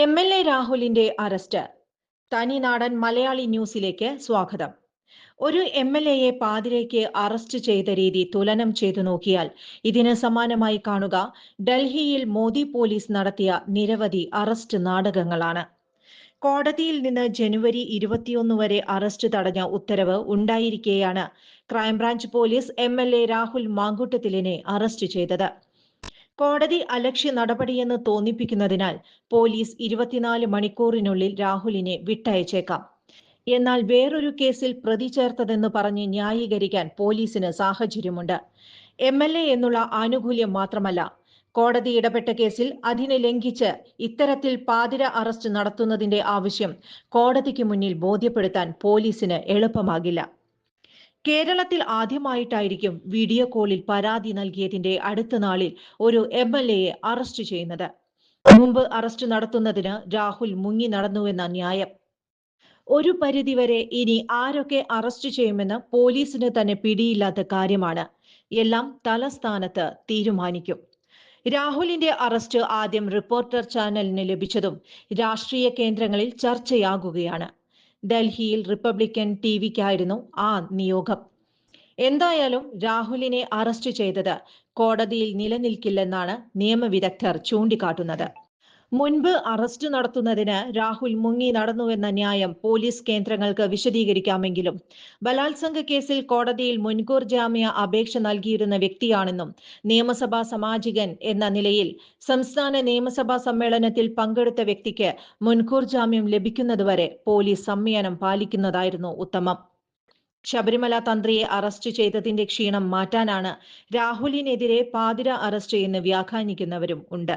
MLA. രാഹുലിന്റെ arrest. തനിനാടൻ Malayali ന്യൂസിലേക്ക് സ്വാഗതം. ഒരു എം.എൽ.എയെ പാതിരയ്ക്ക് അറസ്റ്റ് ചെയ്ത രീതി തുലനം ചെയ്തു നോക്കിയാൽ ഇതിന് സമാനമായി കാണുക ഡൽഹിയിൽ മോദി പോലീസ് നടത്തിയ നിരവധി അറസ്റ്റ് നാടകങ്ങളാണ്. കോടതിയിൽ നിന്ന് ജനുവരി 21 വരെ അറസ്റ്റ് തടഞ്ഞ ഉത്തരവ് ഉണ്ടായിരിക്കെയാണ് ക്രൈംബ്രാഞ്ച് പോലീസ് എം.എൽ.എ. രാഹുൽ മാങ്കൂട്ടത്തിലിനെ അറസ്റ്റ് ചെയ്തത്. കോടതി അലക്ഷ്യ നടപടിയെന്ന് തോന്നിപ്പിക്കുന്നതിനാൽ പോലീസ് 24 മണിക്കൂറിനുള്ളിൽ രാഹുലിനെ വിട്ടയച്ചേക്കാം. എന്നാൽ വേറൊരു കേസിൽ പ്രതി ചേർത്തതെന്ന് പറഞ്ഞ് ന്യായീകരിക്കാൻ പോലീസിന് സാഹചര്യമുണ്ട്. എം.എൽ.എ. എന്നുള്ള ആനുകൂല്യം മാത്രമല്ല, കോടതി ഇടപെട്ട കേസിൽ അതിനെ ലംഘിച്ച് ഇത്തരത്തിൽ പാതിര അറസ്റ്റ് നടത്തുന്നതിന്റെ ആവശ്യം കോടതിക്ക് മുന്നിൽ ബോധ്യപ്പെടുത്താൻ പോലീസിന് എളുപ്പമാകില്ല. കേരളത്തിൽ ആദ്യമായിട്ടായിരിക്കും വീഡിയോ കോളിൽ പരാതി നൽകിയതിന്റെ അടുത്ത നാളിൽ ഒരു എം.എൽ.എയെ അറസ്റ്റ് ചെയ്യുന്നത്. മുമ്പ് അറസ്റ്റ് നടത്തുന്നതിന് രാഹുൽ മുങ്ങി നടന്നുവെന്ന ന്യായം. ഒരു പരിധിവരെ ഇനി ആരൊക്കെ അറസ്റ്റ് ചെയ്യുമെന്ന് പോലീസിന് തന്നെ പിടിയില്ലാത്ത കാര്യമാണ്. എല്ലാം തലസ്ഥാനത്ത് തീരുമാനിക്കും. രാഹുലിന്റെ അറസ്റ്റ് ആദ്യം റിപ്പോർട്ടർ ചാനലിന് ലഭിച്ചതും രാഷ്ട്രീയ കേന്ദ്രങ്ങളിൽ ചർച്ചയാകുകയാണ്. ഡൽഹിയിൽ റിപ്പബ്ലിക്കൻ ടിവിക്കായിരുന്നു ആ നിയോഗം. എന്തായാലും രാഹുലിനെ അറസ്റ്റ് ചെയ്തത് കോടതിയിൽ നിലനിൽക്കില്ലെന്നാണ് നിയമവിദഗ്ധർ ചൂണ്ടിക്കാട്ടുന്നത്. മുൻപ് അറസ്റ്റ് നടത്തുന്നതിന് രാഹുൽ മുങ്ങി നടന്നുവെന്ന ന്യായം പോലീസ് കേന്ദ്രങ്ങൾക്ക് വിശദീകരിക്കാമെങ്കിലും ബലാത്സംഗ കേസിൽ കോടതിയിൽ മുൻകൂർ ജാമ്യ അപേക്ഷ നൽകിയിരുന്ന വ്യക്തിയാണെന്നും നിയമസഭാ സാമാജികൻ എന്ന നിലയിൽ സംസ്ഥാന നിയമസഭാ സമ്മേളനത്തിൽ പങ്കെടുത്ത വ്യക്തിക്ക് മുൻകൂർ ജാമ്യം ലഭിക്കുന്നതുവരെ പോലീസ് സംയമനം പാലിക്കുന്നതായിരുന്നു ഉത്തമം. ശബരിമല തന്ത്രിയെ അറസ്റ്റ് ചെയ്തതിന്റെ ക്ഷീണം മാറ്റാനാണ് രാഹുലിനെതിരെ പാതിര അറസ്റ്റ് എന്ന് വ്യാഖ്യാനിക്കുന്നവരും ഉണ്ട്.